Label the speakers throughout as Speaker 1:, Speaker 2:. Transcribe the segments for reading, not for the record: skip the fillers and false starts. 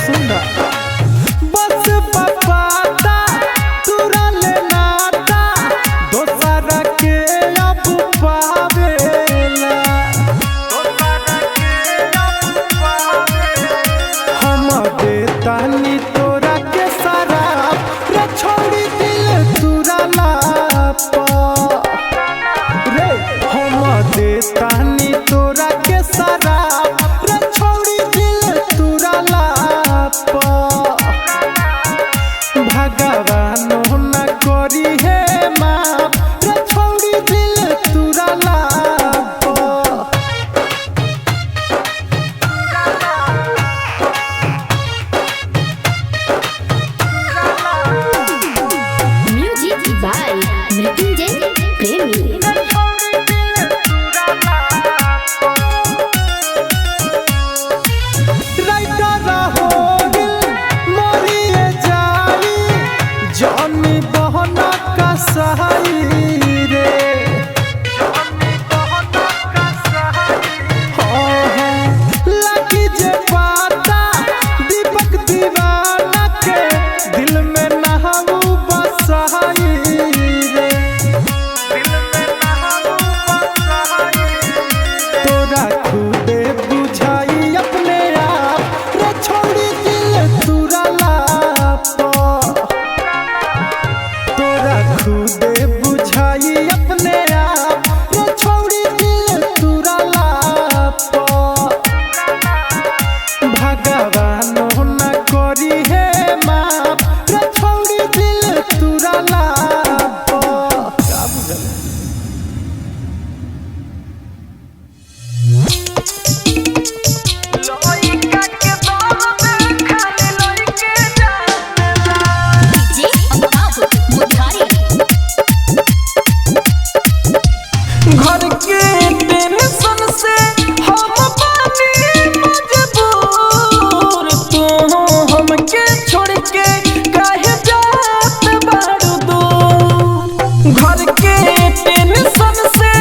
Speaker 1: सुना बस बपाता तुरा ले नाता दोसरा के अब पावेला हम देतानी तोरा के शराब रे छोड़ी दिल तुरा लापा रे हम देतानी तोरा के शराब रे छोड़ी दिल तुरा लापा भगवान न करी है माफ रे छोड़ी दिल तुरा लापा।
Speaker 2: म्यूजिक बाय मृत्युंजय प्रेमी।
Speaker 1: राइटर हो दिल मरिए जाई जानी बहना का सहाई रे लगी जे पाता दीपक दीवाना के दिल में नहाऊ बसहाई रे तोरा खुदे बुझाई अपने आप रे छोड़ी दिल तुरा लापा तोरा खुदे बुझाई अपने आप रे छोड़ी दिल तुरा लापा भगवान न करी है माफ रे छोड़ी दिल तुरा लापा। का बुझल
Speaker 2: डीजे अमिताभ मोतिहारी।
Speaker 1: घर के टेंशन से हम बानी मजबूर तू हमके छोड़ के काहे जात बारू दूर घर के टेंशन से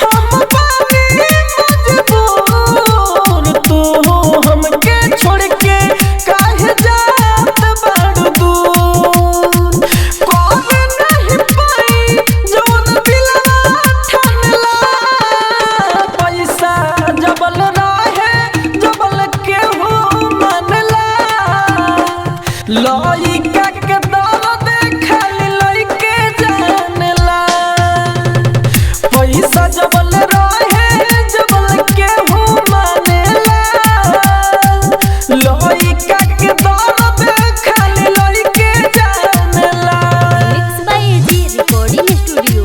Speaker 1: हम बानी मजबूर तू हमके छोड़ के काहे जात बारू दूर कौन नहीं पाई जौन दिलवा ठनला पैसा जबल रहे जबल केहू मनला लइका के दर्द खाली लइके जानला पैसा जबल रहे जबल केहू मानेला लइका के दर्द खाली लइके जानला।
Speaker 2: मिक्स बाय जी रिकॉर्डिंग स्टूडियो।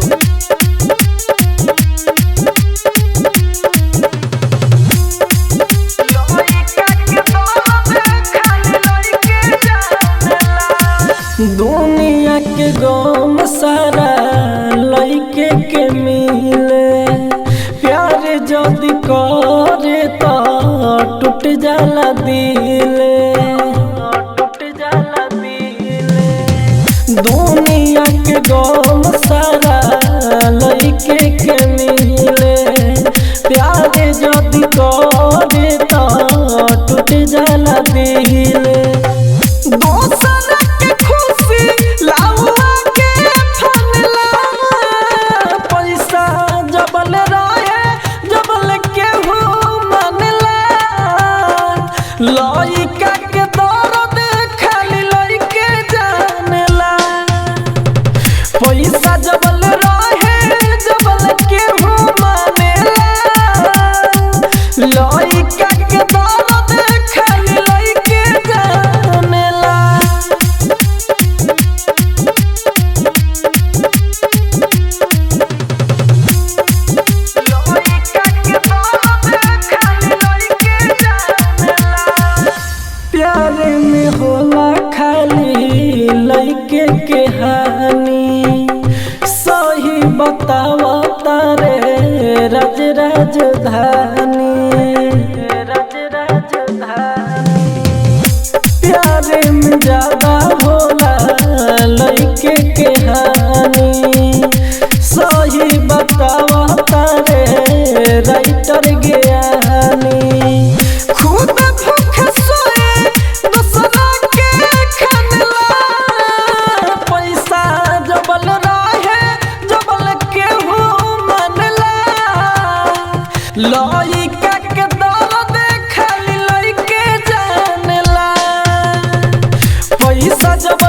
Speaker 1: दुनिया के गम सारा लइके के मिले प्यार जदि करे तो टूट जाला दिले दुनिया के गम सारा लइके के मिले प्यार जदि करे तो टूट जाला दिले दोसरा के खुशी लाउआ के फनला पैसा जबल रहे जबल केहू मनला लइका के दर्द खाली लइके जानला पैसा जबल रहे जबल केहू मानेला लइका के दर्द खाली लइके जानला। प्यार में होला खाली लइके के हानि सही बतावा तारे राज राजधानी प्यार में ज्यादा होला लइके के हानि सही बतावा तारे राइटर ज्ञानी खुद भूख सोए दोसर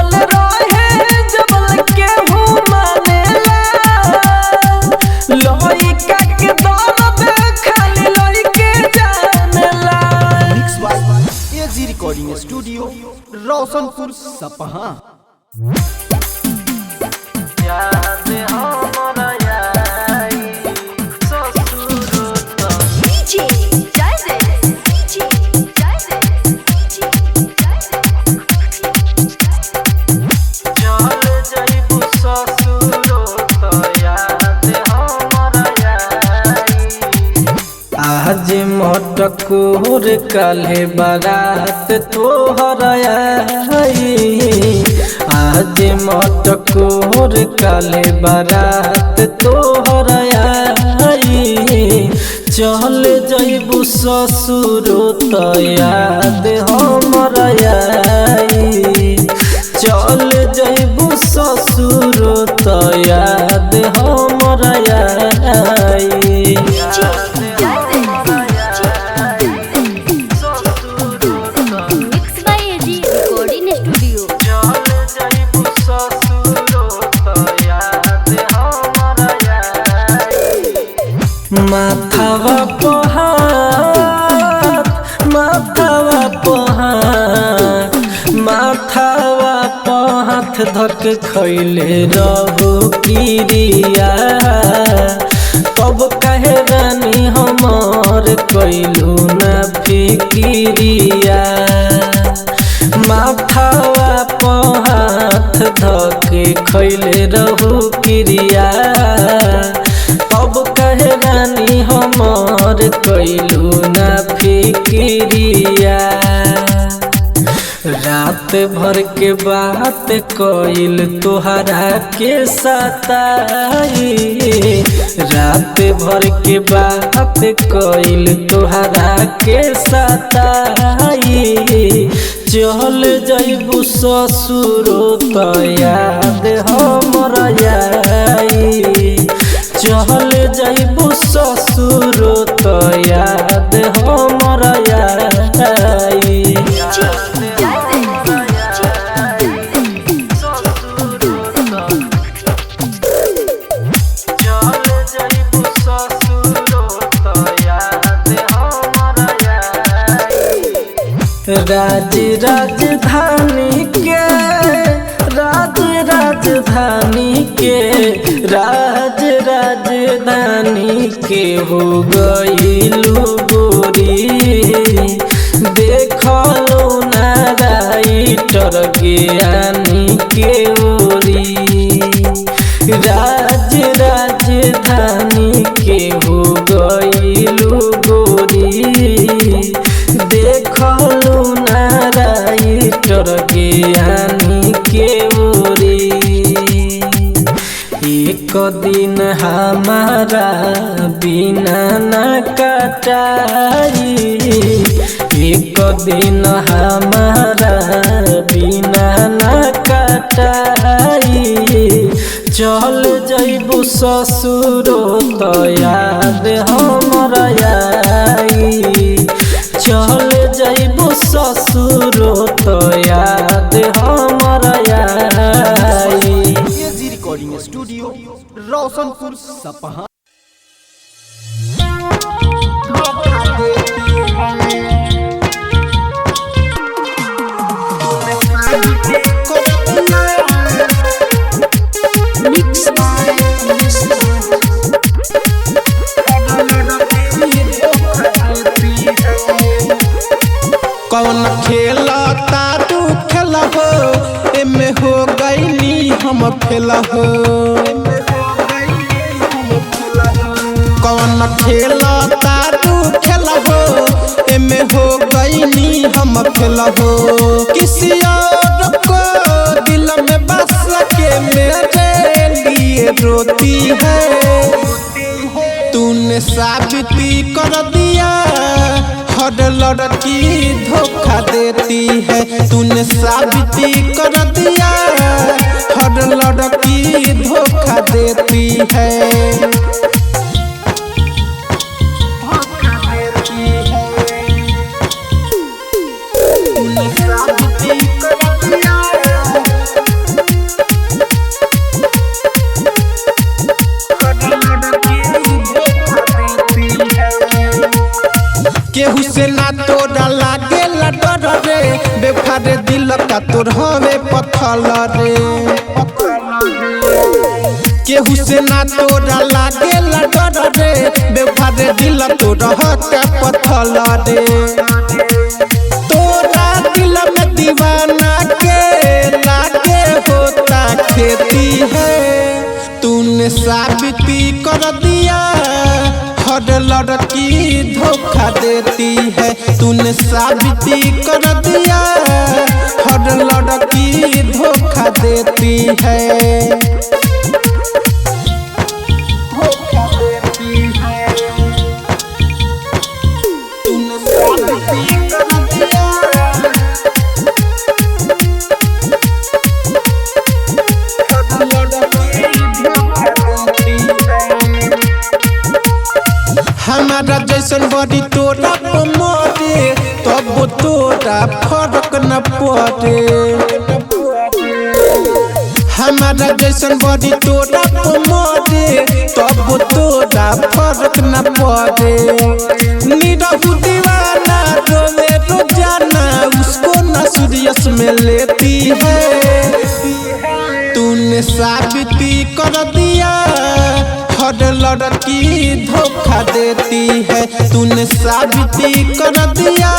Speaker 1: जबल रहे जबल के हूँ मानेला लइका के दर्द खाली लइके जानेला।
Speaker 3: Mix by AG recording studio Roshanpur Sapaha.
Speaker 1: याद हमरा आई ससुर तो
Speaker 2: डीजे डायरेक्ट डीजे
Speaker 1: चल जाइबू ससुर तो याद हमरा आई। आज मटकोर काले बारात तोहर आई। आज मटकोर काले बारात तोहर आई। चल जाइबू ससुर तो याद हमरा आई। चल जाइबू ससुर तो याद हमरा आई।
Speaker 2: Mix by AG recording studio.
Speaker 1: माथावा पहाड़ माथावा पहाड़ माथावा पहाड़ धक खैले रहू किरिया तब कहे रानी हमार कैलू न फिकिरिया। माथावा पहाड़ धक खैले रहू किरिया अब कहे रानी हमार कैलू न फिकिरिया। रात भर के बात कइल तोहरा के सताई। रात भर के बात कइल तोहरा के सताई। चल जाइबू ससुर तो याद हमरा आई। चल जाइबू ससुर तो याद हमरा आई। राज राजधानी के राज राजधानी के राज राजधानी के हो गइलू गोरी। देखलो ना राइटर ज्ञानी के ओरी। राज राजधानी के हो गइलू गोरी। देखलू ना राइटर ज्ञानी के ओरी। एक दिन हमारा बिना न कटाई। एक दिन हमारा बिना न कटाई। चल जाइबू ससुर तो याद हमरा आई। चल जाइबू ससुर तो याद हमरा आई।
Speaker 3: एजी रिकॉर्डिंग स्टूडियो रोशनपुर सपहा।
Speaker 4: कौन खेलता तू खेला हो एमे हो गईली हम फेला हो। कौन खेलता तू खेला हो एमे हो गईली हम फेला हो। किसी और को दिल में बस के मेरे लिए रोती है। तूने साबिती कर दिया हर लड़की धोखा देती है। तूने साबिती कर दिया हर लड़की धोखा देती है। तूने साबिती कर दिया बेवफारे दिल का तोर हवे पत्थर रे केहू से ना तोरा लागे डर रे बेवफारे दिल तोर हटे पत्थर रे तोरा दिल में दीवाना के लागे होता खेती है तूने साबिती कर दिया हर लड़की धोखा देती है तूने साबिती कर दिया हर लड़की धोखा देती है हमारा जैसन बड़ी तोरा को मोरे तब तोरा फर्क न पड़े हमारा जैसन बड़ी तोरा को मोरे तब तोरा फर्क न पड़े निरहु दीवाना रोवे रोजाना उसको न सीरियस में लेती है तूने साबिती कर दिया हर लड़की धोखा देती है तूने साबिती कर दिया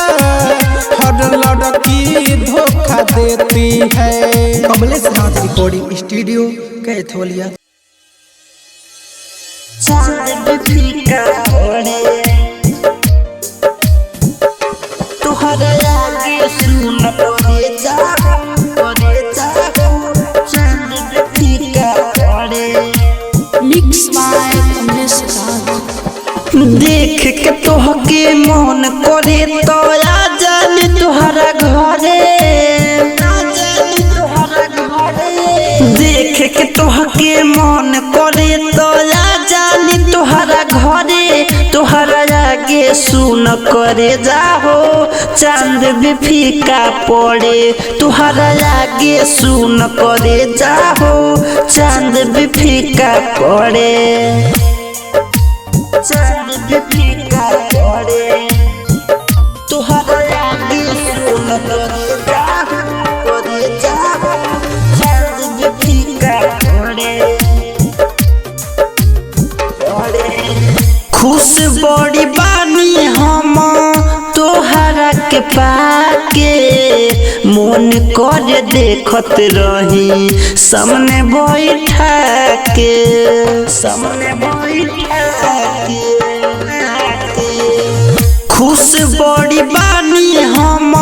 Speaker 4: हर लड़की धोखा देती है
Speaker 3: कमलेश नाथ रिकॉर्डिंग स्टूडियो कैथोलिया।
Speaker 1: तुहरा आगे सुन पड़े जा चांद पे फीका पड़े
Speaker 2: मिक्स बाय कमलेश राज।
Speaker 1: देख के तोहके मन करे तो आ जाने तुहरा घरे देख के तोहके मन करे तो आ जाने तुहरा घरे तुहरा आगे सुन करे जाहो चांद भी फीका पड़े तुहरा आगे सुन करे जाहो चांद भी फीका पड़े चांद भी फीका पड़े तुहरा आगे सुन करे जाहो चांद भी फीका पड़े खुश बड़ी बानी हम तोहरा के पाके मन कर देखत रही सामने बैठा के खुश बड़ी बानी हम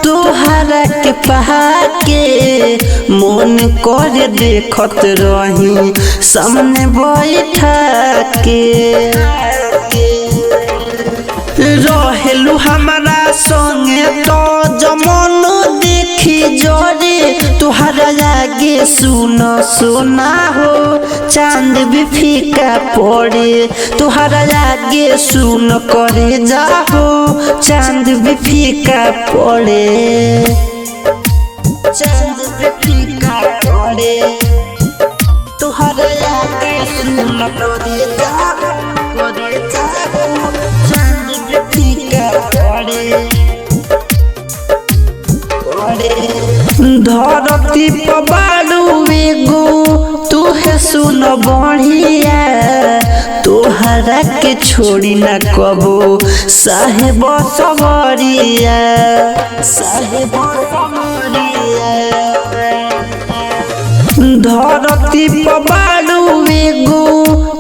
Speaker 1: तोहरा के पाके मन कर देखत रही सामने बैठा के रहेलू हमारा संगे तो जमन देखी जोरे तुहरा आगे सुना हो चांद भी फीका पड़े तुहरा आगे सुन करे जाहो चांद भी फीका पड़े चांद भी फीका पड़े तुहरा आगे सुन करे जाहो चांद भी फीका पड़े धरती पर बालू एगो तुहे सुन बढ़िया तोहरा के छोड़ी न कबो साहेब सवरिया धरती पर बालू एगो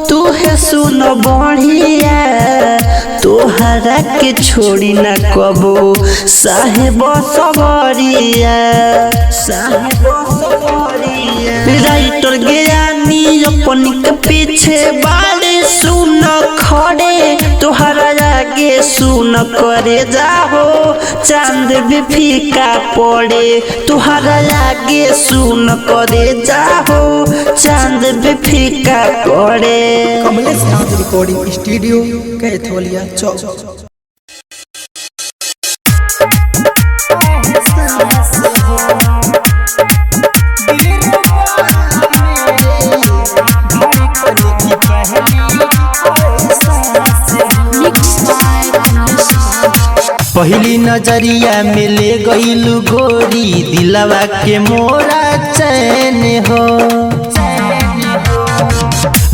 Speaker 1: तुहे सुन बढ़िया तोहरा के छोड़ी न कबो साहेब सवरिया राइटर ज्ञानी अपनी के पीछे बाले सुन खड़े तोहरा आगे सुन करे जाहो चांद भी फीका पड़े तुहरा आगे सुन करे जाहो चांद भी फीका पड़े
Speaker 3: कमलेश नाथ रिकॉर्डिंग स्टूडियो कैथोलिया चौक।
Speaker 1: पहली नजरिया में ले गईलू गोरी दिलवा के मोरा चैन हो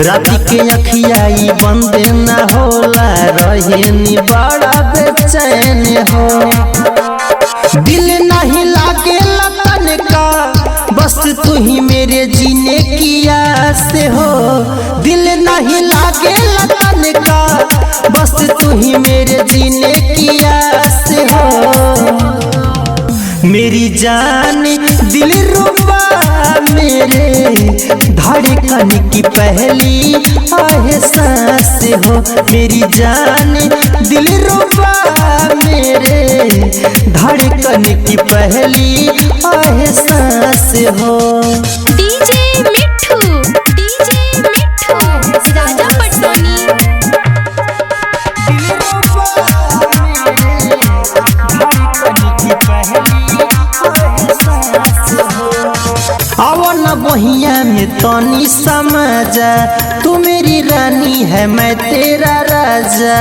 Speaker 1: रात के अखियाई बंद न होला रहेनी बड़ा बेचैन हो दिल नहीं लागे लतन का बस तू ही मेरे जीने की आस हो दिल नहीं लागे लतन का बस तू ही मेरे जीने की आस हो मेरी जान दिल रुबा मेरे धड़कन की पहली एहसास हो मेरी जान दिल रुबा मेरे धड़कन की पहली एहसास हो
Speaker 2: डीजे मिठू राजा पटोनी
Speaker 1: अवन बहिया में तनी समझा तू मेरी रानी है मैं तेरा राजा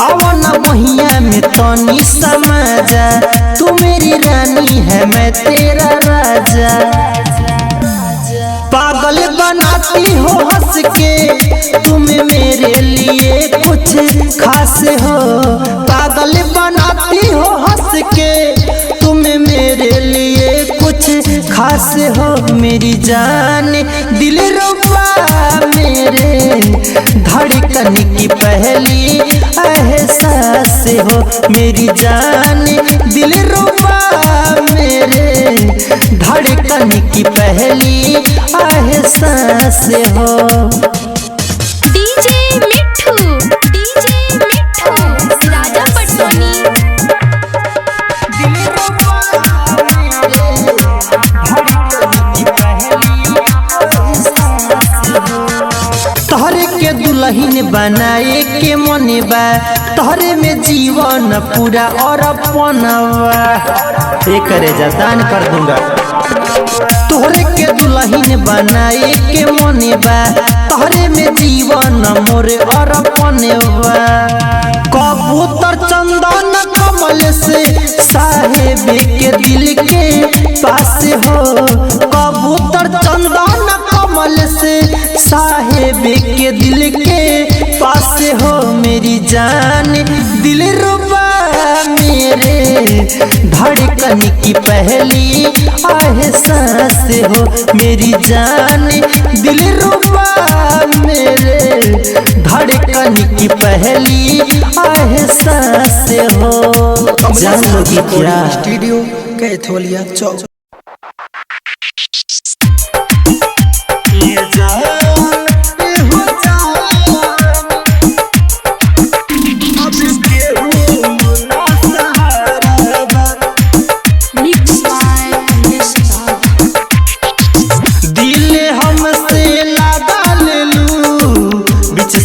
Speaker 1: अवन बहिया में तनी समझा तू मेरी रानी है मैं तेरा राजा पागल बनाती हो हंस के तुम मेरे लिए कुछ खास हो पागल बनाती हो हंस के तुम मेरे लिए कुछ खास हो मेरी जान दिल रुबा मेरे धड़कन की पहली एहसास हो मेरी जान दिल रुबा मेरे धड़कन की पहली एहसास हो
Speaker 2: डीजे मिठू राजा पटोनी
Speaker 1: तोहरे के दुल्हन बनाए के मन बा तोहरे में जीवन पूरा और अपनवा करे जा दान कर दूंगा तोहरे के दुल्हन बनाए के मन बा तोहरे में जीवन मोरे और अपनवा कबूतर चंदन कमल से साहेब के दिल के पास हो कबूतर चंदन कमल से साहेब के दिल के पास हो मेरी जान दिल रुबा मेरे धड़कन की पहली एहसास हो मेरी जान दिल रुबा मेरे धड़कन की पहली एहसास हो जान लोगी क्या
Speaker 3: studio Kaitholia Chowk
Speaker 2: mix by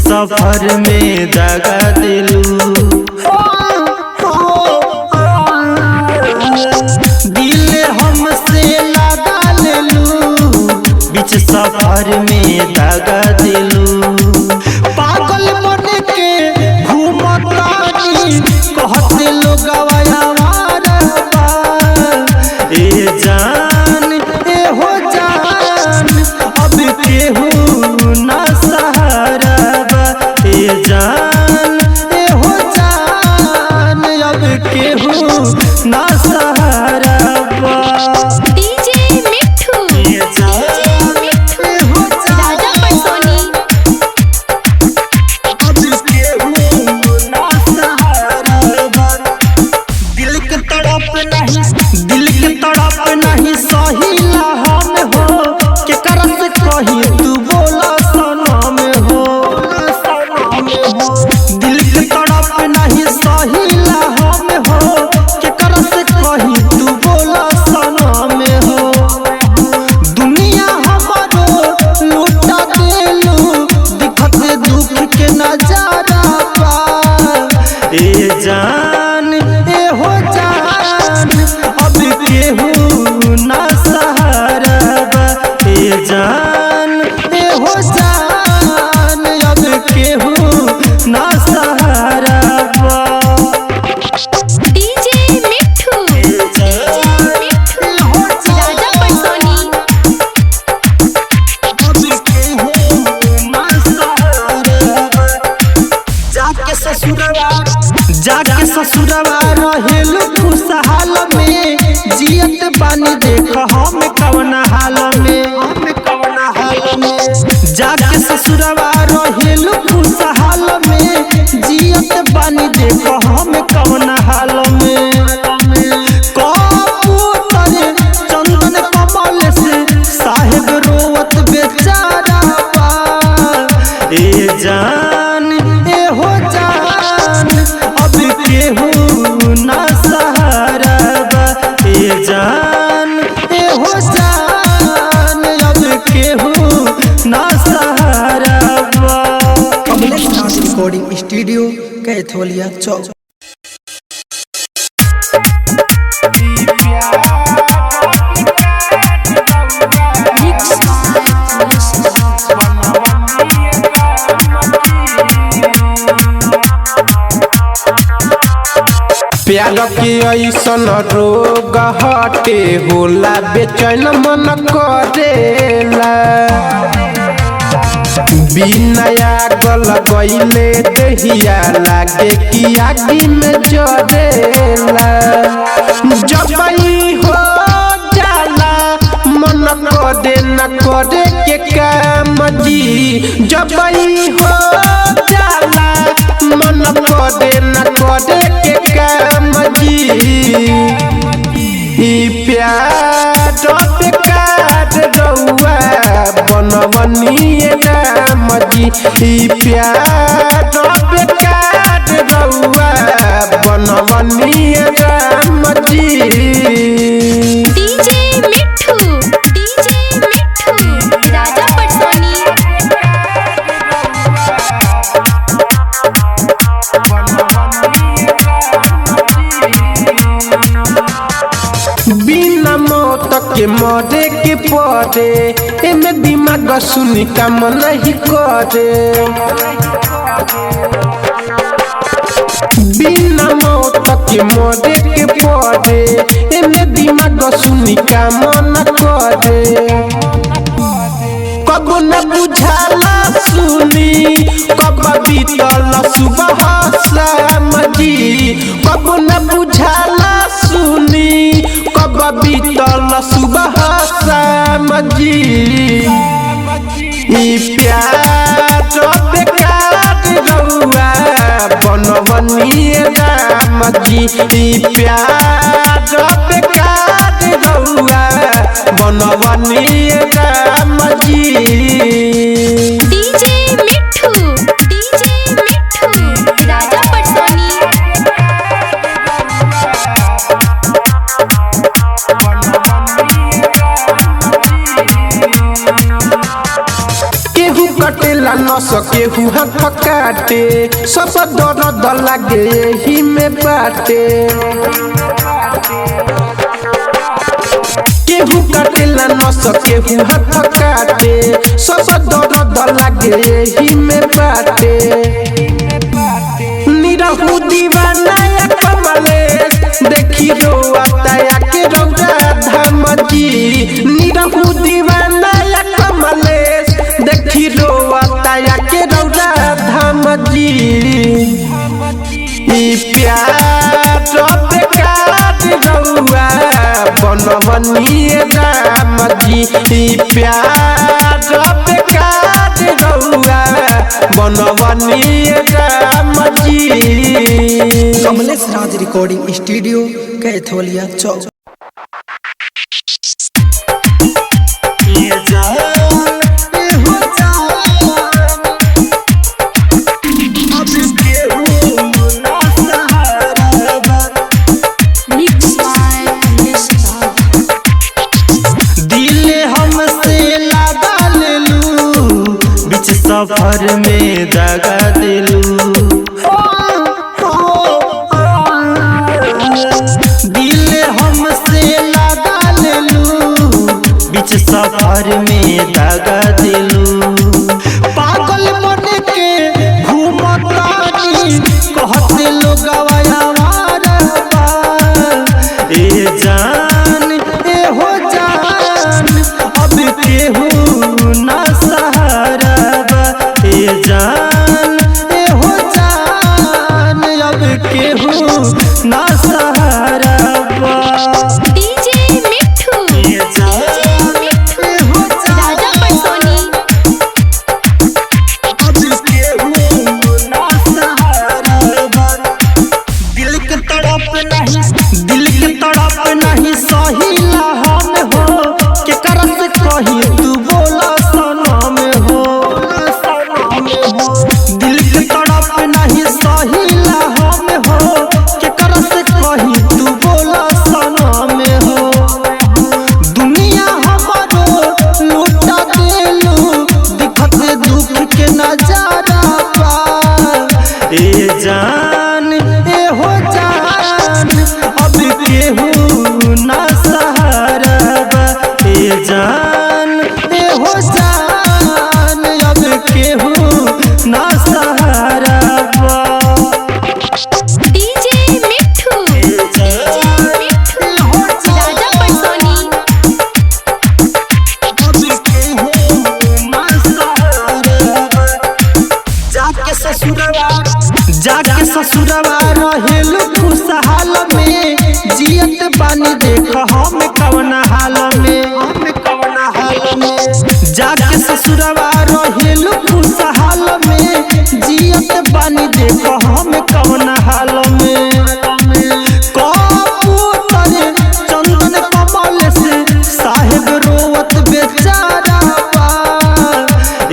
Speaker 1: Safar में दगा दिलू दिल हमसे लगा लेलू बीच सफर में दगा दिलू पागल बन के घूमतानी कहते लोग ए जान ए हो जान अब केहू ना सहारा ए जान ए हो जान अब केहू ना सहारा
Speaker 2: डीजे मिठू राजा पटोनी
Speaker 1: दिल के तड़प नहीं सहिला हम हो के करस कही तू बोला सनम हो दिल के तड़प नहीं सहिला हम हो के करस कही तू बोला सनम हो दुनिया हमारो लूटा देलू दिखत दुख के नजारा पा ए जान ए हो जान अब केहू ना सहारा ए जान ए हो जान
Speaker 3: कैथोलिया चौक।
Speaker 4: प्यार के ऐसन रोग हटे होला बेचैन मन करेला बिना गल गईले दहिया लागे कि आगी में जरेला जब हो जाला मन करे न करे के काम जी जब हो जाला मन करे न करे के काम जी ई प्यार बेकार रउआ बनवनी राम जी ई प्यार बेकार रउआ बनवनी राम जी।
Speaker 2: डीजे मिठू राजा पटसोनी।
Speaker 4: बिना मौत के मरे के पड़े एमे दिमाग सुनी काम नहीं करे बिना मौत के मरे के पड़े एमे दिमाग सुनी काम न करे कब न बुझाला सुनी कब बीतल सुबह शाम जी कब न बुझाला सुनी कब बीतल सुबह शाम जी ई प्यार बेकार रउआ बनवनी राम जी ई प्यार बेकार रउआ बनवनी राम जी।
Speaker 2: डीजे मिठू राजा पटसोनी।
Speaker 4: केहू कटेला न सकेहू हाथ काटे सब दर्द लागे एही में बाटे केहू कटेला न सकेहू हाथ काटे सब दर्द लागे एही में बाटे निरहू दीवाना या कमलेश देखी रोता या के रौदा धाम जी निरहू दीवाना या कमलेश देखी रोता या के रौदा धाम जी ई प्यार बेकार रउआ बनवनी राम जी ई प्यार बेकार रउआ बनवनी राम जी।
Speaker 3: कमलेश राज रिकॉर्डिंग स्टूडियो कैथोलिया चौक।
Speaker 1: सफर में दगा दिलू दिल हमसे लगा लेलू बीच सफर में दगा दिलू पागल बन के घूमतानी कहते लोग ए जान ए हो जान अब केहू ना सहारा जान ए हो जान अब केहू ना सहारा
Speaker 2: डीजे मिठू राजा पटसोनी।
Speaker 1: केहू ना सहारा बा ए जान ए हो जान अब केहू ना सहारा बा
Speaker 2: डीजे मिठू राजा पटसोनी
Speaker 1: जाके ससुरवा रहेलु खुशहाल में जियत बानी देख हम कवना हाल में जाके ससुरवा रहेलु खुशहाल में जियत बानी देख हम कवना हाल में कबूतर चंदन कमल से साहेब रोवत बेचारा बा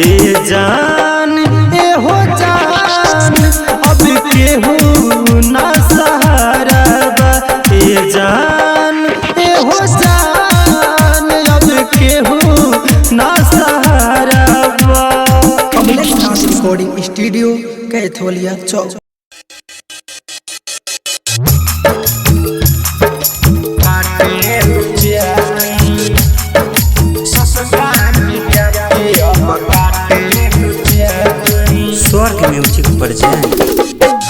Speaker 1: ए जान ए हो जान अब केहू ना सहारा बा ए जान ए हो जान अब केहू ना सहारा बा।
Speaker 3: कमलेश नाथ रिकॉर्डिंग स्टूडियो कैथोलिया चौक।
Speaker 1: स्वर्ग म्यूजिक पर जाए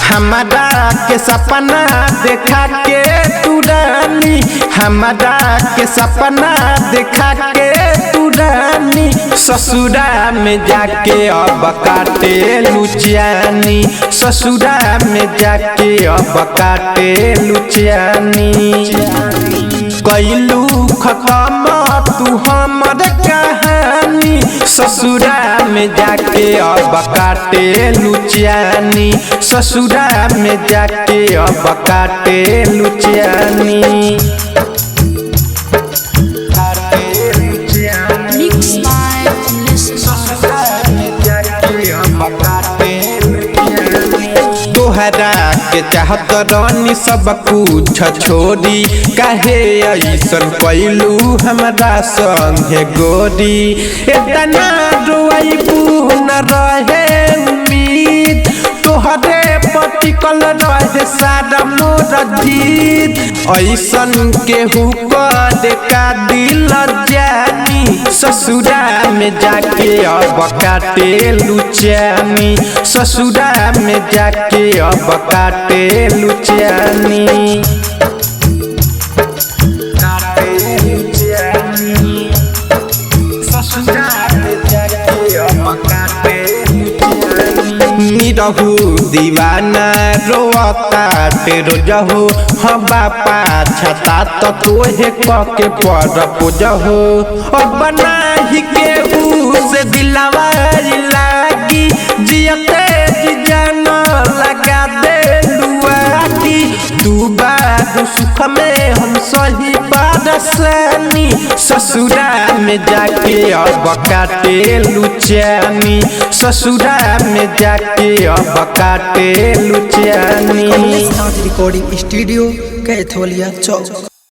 Speaker 4: हमारा के सपना देखा के तू रानी, हमारा के सपना देखा के तू रानी, ससुरा में जाके अब काटे लुचियानी, ससुरा में जाके अब काटे लुचियानी। कैलू खत्म तू हमर कहानी, ससुरा में जाके अब काटे लुचियानी, ससुरा में जाके अब काटे लुचियानी। तोहरा के चाहत रानी सब कुछ छोड़ी, काहे ऐसन कैलू हमरा संगे गोरी, इतना रोइबू न रहे उम्मीद, तोहरे पटिकल रहे सारा मोर जीत, ऐसन केहू कर का दिल जानी, ससुरा में जाके अब काटे लुचियानी, ससुरा में जाके अब काटे लुचियानी। निरहू दीवाना रोता तेरो जहो, हम बापा छता तो तोहे कके पर पूजहो, और बना ही के से दिलवा लागी, जियते जी जान लगा दे लुआगी, तू बाद सुख में हम सही बारसानी, ससुरा में जाके अब काटे लुचियानी, ससुरा में जाके अब काटे लुचियानी।
Speaker 3: कमलेश नाथ रिकॉर्डिंग स्टूडियो कैथोलिया चौक।